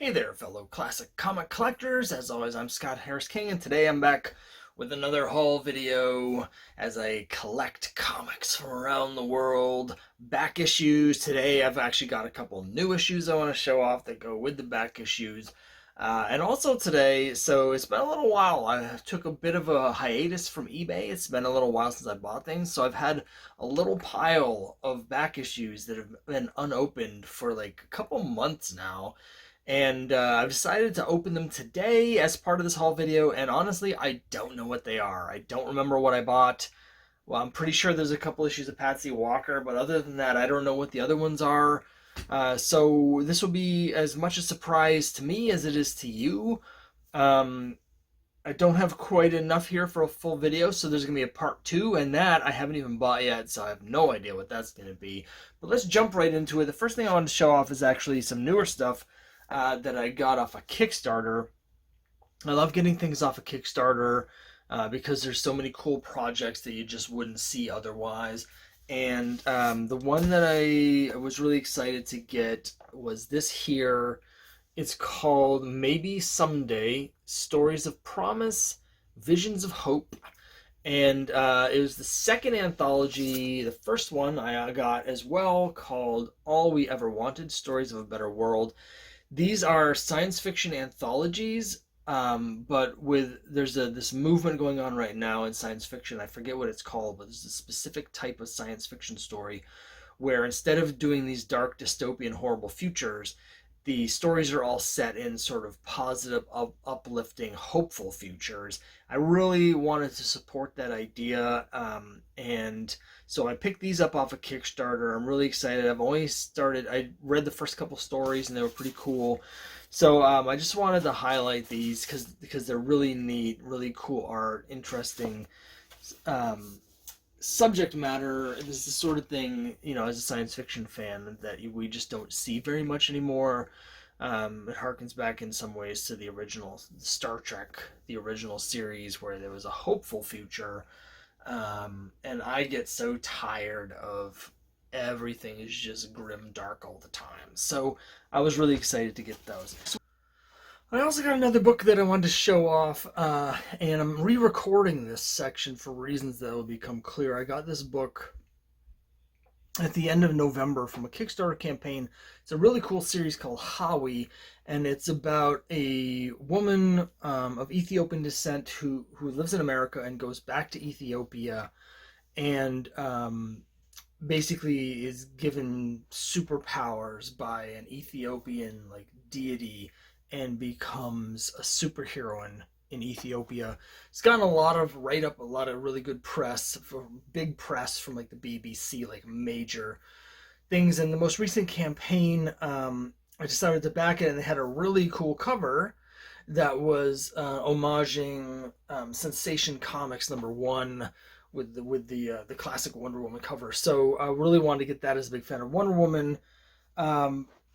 Hey there, fellow classic comic collectors. As always, I'm Scott Harris King, and today I'm back with another haul video as I collect comics from around the world. Back issues. Today, I've actually got a couple new issues I want to show off that go with the back issues. And also today, so it's been a little while. I took a bit of a hiatus from eBay. It's been a little while since I bought things, so I've had a little pile of back issues that have been unopened for like a couple months now. And I've decided to open them today as part of this haul video, and honestly, I don't know what they are. I don't remember what I bought. Well, I'm pretty sure there's a couple issues of Patsy Walker, but other than that, I don't know what the other ones are. So this will be as much a surprise to me as it is to you. I don't have quite enough here for a full video, so there's going to be a part 2, and that I haven't even bought yet, so I have no idea what that's going to be. But let's jump right into it. The first thing I want to show off is actually some newer stuff that I got off a Kickstarter. I love getting things off a Kickstarter because there's so many cool projects that you just wouldn't see otherwise. And the one that I was really excited to get was this here. It's called Maybe Someday, Stories of Promise, Visions of Hope. And it was the second anthology. The first one I got as well, called All We Ever Wanted, Stories of a Better World. These are science fiction anthologies, but there's this movement going on right now in science fiction. I forget what it's called, but there's a specific type of science fiction story where instead of doing these dark dystopian horrible futures, the stories are all set in sort of positive, uplifting, hopeful futures. I really wanted to support that idea, and so I picked these up off of Kickstarter. I'm really excited. I read the first couple stories, and they were pretty cool. So I just wanted to highlight these because they're really neat, really cool art, interesting subject matter. This is the sort of thing, as a science fiction fan, that we just don't see very much anymore. It harkens back in some ways to the original Star Trek, the original series, where there was a hopeful future. And I get so tired of everything is just grim dark all the time. So I was really excited to get those. I also got another book that I wanted to show off, and I'm re-recording this section for reasons that will become clear. I got this book at the end of November from a Kickstarter campaign. It's a really cool series called Hawi, and it's about a woman of Ethiopian descent who lives in America and goes back to Ethiopia, and basically is given superpowers by an Ethiopian deity, and becomes a superheroine in Ethiopia. It's gotten a lot of write-up, a lot of really good press, big press from the BBC, major things. In the most recent campaign, I decided to back it, and they had a really cool cover that was homaging Sensation Comics #1 with the classic Wonder Woman cover. So I really wanted to get that, as a big fan of Wonder Woman.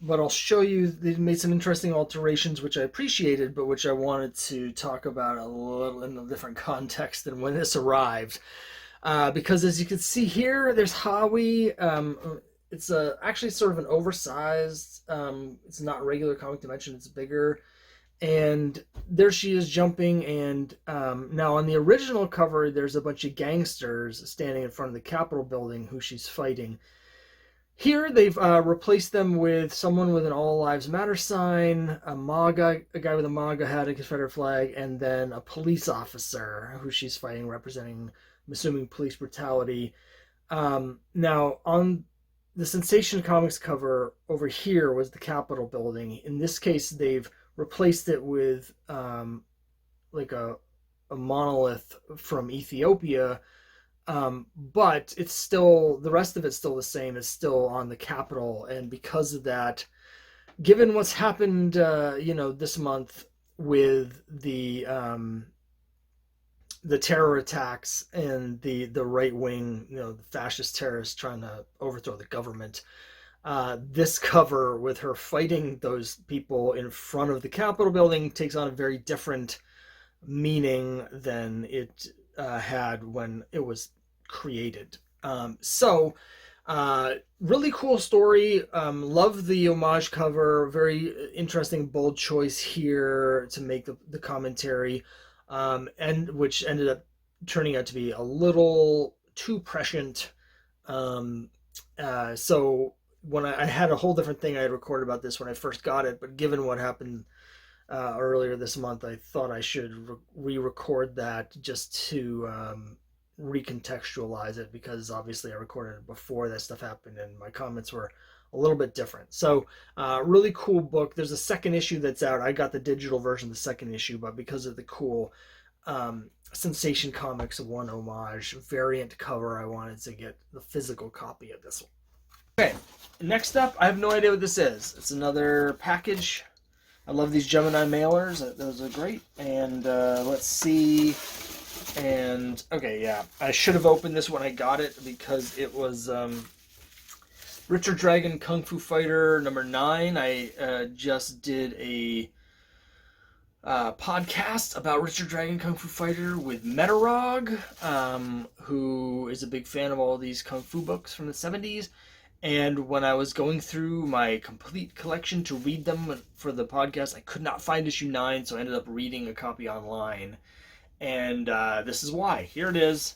But I'll show you, they made some interesting alterations, which I appreciated, but which I wanted to talk about a little in a different context than when this arrived. Because as you can see here, there's Hawi. It's actually sort of an oversized, it's not regular comic dimension, it's bigger. And there she is jumping, and now on the original cover, there's a bunch of gangsters standing in front of the Capitol building who she's fighting. Here, they've replaced them with someone with an All Lives Matter sign, a guy with a MAGA hat, a Confederate flag, and then a police officer who she's fighting, representing, I'm assuming, police brutality. Now, on the Sensation Comics cover over here was the Capitol building. In this case, they've replaced it with a monolith from Ethiopia. But it's still, the rest of it's still the same. It's still on the Capitol, and because of that, given what's happened, this month with the terror attacks and the right wing, the fascist terrorists trying to overthrow the government, this cover with her fighting those people in front of the Capitol building takes on a very different meaning than it had when it was created. So Really cool story. Love the homage cover. Very interesting, bold choice here to make the commentary, and which ended up turning out to be a little too prescient. Um, so when I had a whole different thing I had recorded about this when I first got it, but given what happened earlier this month, I thought I should re-record that just to recontextualize it, because obviously I recorded it before that stuff happened and my comments were a little bit different. So really cool book. There's a second issue that's out. I got the digital version of the second issue, but because of the cool Sensation Comics 1 homage variant cover, I wanted to get the physical copy of this one. Okay, next up, I have no idea what this is. It's another package. I love these Gemini mailers. Those are great. And let's see. And okay, yeah, I should have opened this when I got it because it was Richard Dragon Kung Fu Fighter number 9. I just did a podcast about Richard Dragon Kung Fu Fighter with Metarog, who is a big fan of all these Kung Fu books from the 70s. And when I was going through my complete collection to read them for the podcast, I could not find issue 9, so I ended up reading a copy online. And this is why. Here it is.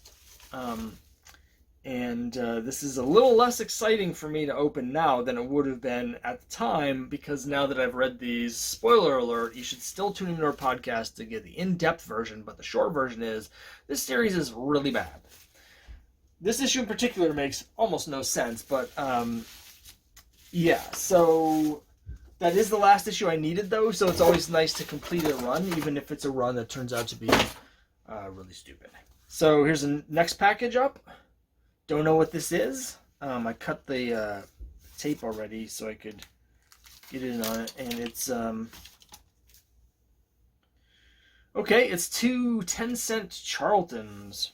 This is a little less exciting for me to open now than it would have been at the time, because now that I've read these, spoiler alert, you should still tune into our podcast to get the in-depth version, but the short version is, this series is really bad. This issue in particular makes almost no sense, but yeah, so that is the last issue I needed, though, so it's always nice to complete a run, even if it's a run that turns out to be really stupid. So here's the next package up. Don't know what this is. I cut the tape already so I could get in on it, and it's okay, it's 2 10-cent Charltons.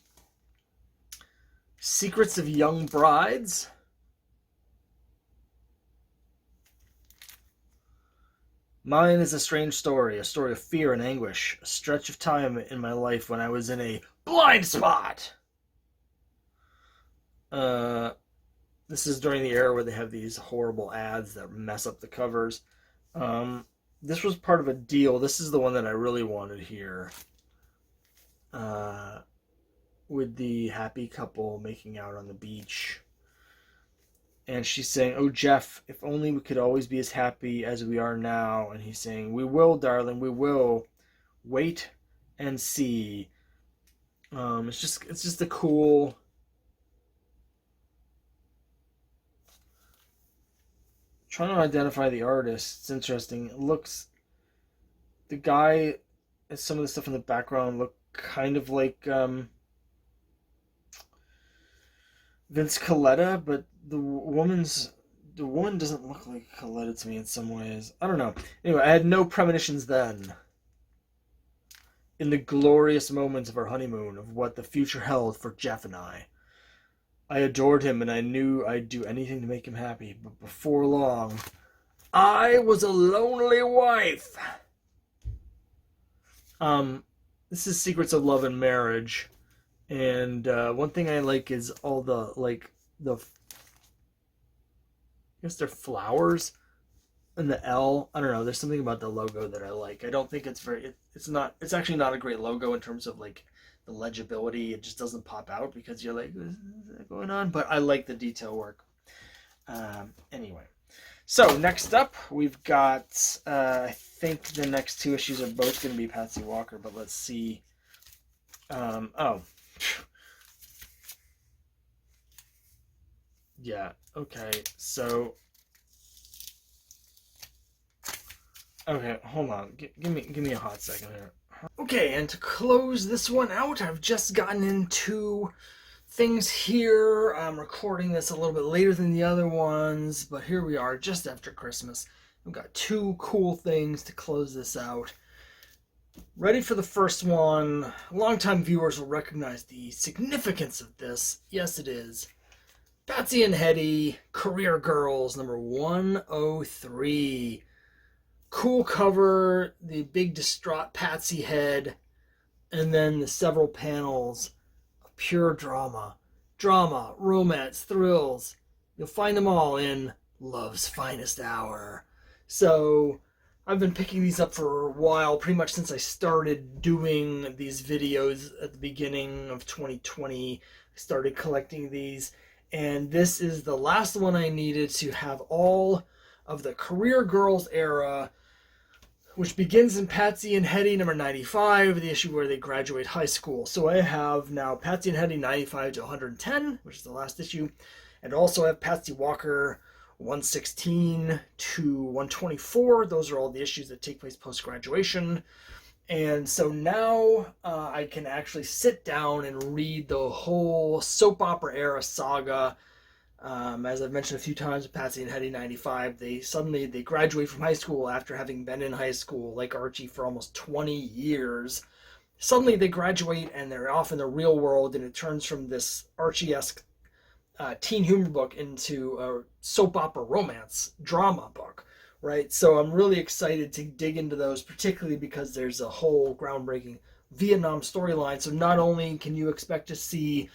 Secrets of Young Brides. Mine is a strange story, a story of fear and anguish, a stretch of time in my life when I was in a blind spot. This is during the era where they have these horrible ads that mess up the covers. This was part of a deal. This is the one that I really wanted here. With the happy couple making out on the beach. And she's saying, "Oh, Jeff, if only we could always be as happy as we are now." And he's saying, "We will, darling, we will. Wait and see." It's just a cool... trying to identify the artist. It's interesting. It looks... the guy, some of the stuff in the background look kind of like Vince Coletta, but the woman doesn't look like Coletta to me in some ways. I don't know. Anyway, I had no premonitions then, in the glorious moments of our honeymoon, of what the future held for Jeff and I. I adored him, and I knew I'd do anything to make him happy, but before long, I was a lonely wife. This is Secrets of Love and Marriage. And one thing I like is all the, I guess they're flowers and the L. I don't know. There's something about the logo that I like. I don't think it's it's actually not a great logo in terms of like the legibility. It just doesn't pop out because you're like, is that going on? But I like the detail work. Anyway. So next up, we've got, I think the next 2 issues are both going to be Patsy Walker, but let's see. Oh. Yeah, okay, so... okay, hold on. Give me a hot second here. Okay, and to close this one out, I've just gotten into things here. I'm recording this a little bit later than the other ones, but here we are, just after Christmas. I've got 2 cool things to close this out. Ready for the first one. Longtime viewers will recognize the significance of this. Yes, it is. Patsy and Hetty, Career Girls, number 103. Cool cover, the big distraught Patsy head, and then the several panels of pure drama. Drama, romance, thrills, You'll find them all in Love's Finest Hour. So I've been picking these up for a while, pretty much since I started doing these videos at the beginning of 2020. I started collecting these, and this is the last one I needed to have all of the Career Girls era, which begins in Patsy and Hetty number 95, the issue where they graduate high school. So I have now Patsy and Hetty 95 to 110, which is the last issue, and also I have Patsy Walker 116 to 124. Those are all the issues that take place post-graduation. And so now I can actually sit down and read the whole soap opera era saga. As I've mentioned a few times with Patsy and Hetty 95, they graduate from high school after having been in high school, like Archie, for almost 20 years. Suddenly they graduate and they're off in the real world, and it turns from this Archie-esque teen humor book into a soap opera romance drama book, right? So I'm really excited to dig into those, particularly because there's a whole groundbreaking Vietnam storyline. So not only can you expect to see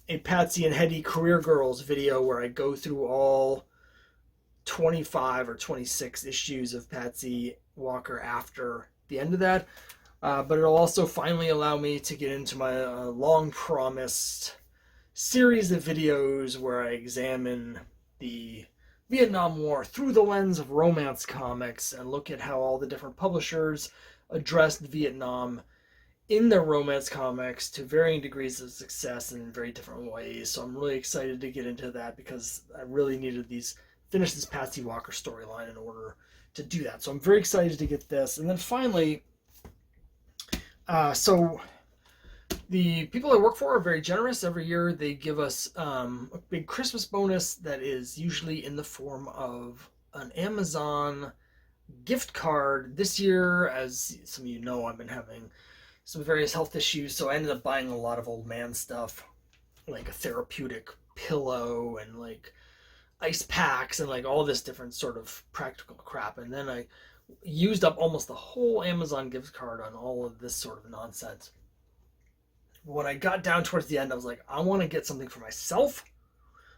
a Patsy and Hetty Career Girls video where I go through all 25 or 26 issues of Patsy Walker after the end of that, but it'll also finally allow me to get into my long-promised series of videos where I examine the Vietnam War through the lens of romance comics and look at how all the different publishers addressed Vietnam in their romance comics to varying degrees of success in very different ways. So I'm really excited to get into that because I really needed finish this Patsy Walker storyline in order to do that. So I'm very excited to get this. And then finally, so the people I work for are very generous. Every year they give us a big Christmas bonus that is usually in the form of an Amazon gift card. This year, as some of you know, I've been having some various health issues, so I ended up buying a lot of old man stuff, like a therapeutic pillow and like ice packs and like all this different sort of practical crap. And then I used up almost the whole Amazon gift card on all of this sort of nonsense. When I got down towards the end, I was like, I want to get something for myself.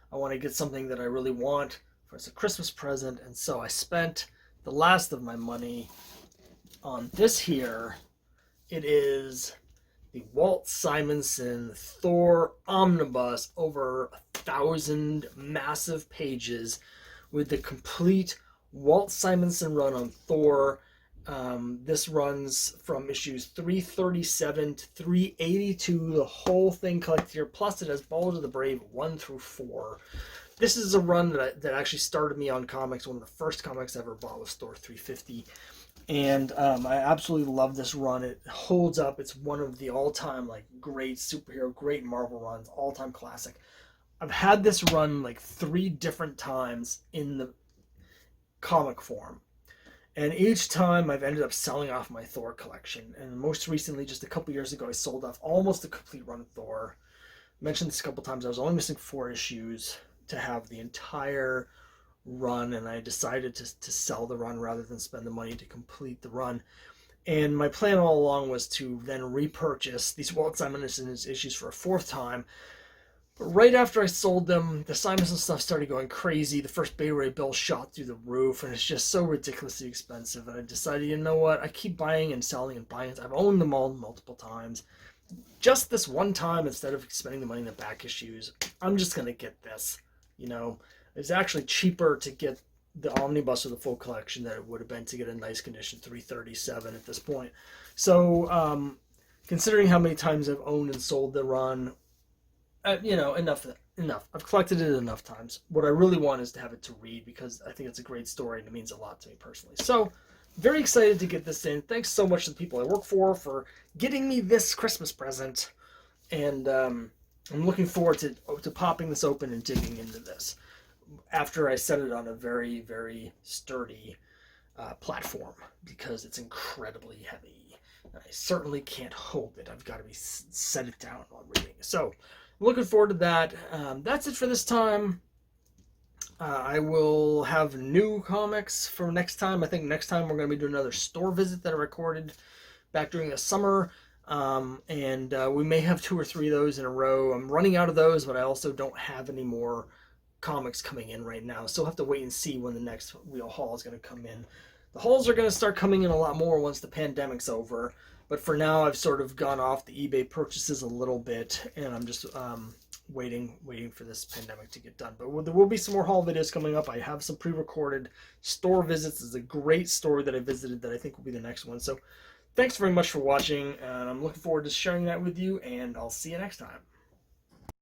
I want to get something that I really want as a Christmas present. And so I spent the last of my money on this here. It is the Walt Simonson Thor Omnibus, over 1,000 massive pages with the complete Walt Simonson run on Thor. This runs from issues 337 to 382, the whole thing collected here, plus it has Ballad of the Brave 1 through 4. This is a run that actually started me on comics. One of the first comics I ever bought was Thor 350. And I absolutely love this run. It holds up. It's one of the all-time like great superhero, great Marvel runs, all-time classic. I've had this run like 3 different times in the comic form. And each time I've ended up selling off my Thor collection. And most recently, just a couple years ago, I sold off almost a complete run of Thor. I mentioned this a couple times. I was only missing 4 issues to have the entire run, and I decided to sell the run rather than spend the money to complete the run. And my plan all along was to then repurchase these Walt Simonson issues for a 4th time. But right after I sold them, the Simonson stuff started going crazy. The first Bay Ray bill shot through the roof, and it's just so ridiculously expensive. And I decided, you know what? I keep buying and selling and buying. I've owned them all multiple times. Just this one time, instead of spending the money in the back issues, I'm just going to get this. You know, it's actually cheaper to get the omnibus or the full collection than it would have been to get a nice condition 337 at this point. So, considering how many times I've owned and sold the run, enough. I've collected it enough times. What I really want is to have it to read because I think it's a great story and it means a lot to me personally. So, very excited to get this in. Thanks so much to the people I work for getting me this Christmas present. And I'm looking forward to popping this open and digging into this after I set it on a very, very sturdy platform because it's incredibly heavy. And I certainly can't hold it. I've got to set it down while reading. So, looking forward to that. That's it for this time. I will have new comics for next time. I think next time we're going to be doing another store visit that I recorded back during the summer. And we may have 2 or 3 of those in a row. I'm running out of those, but I also don't have any more comics coming in right now, so we'll have to wait and see when the next real haul is going to come in. The hauls are going to start coming in a lot more once the pandemic's over, but for now I've sort of gone off the eBay purchases a little bit, and I'm just waiting for this pandemic to get done. But there will be some more haul videos coming up. I have some pre-recorded store visits. There's a great store that I visited that I think will be the next one. So thanks very much for watching, and I'm looking forward to sharing that with you, and I'll see you next time.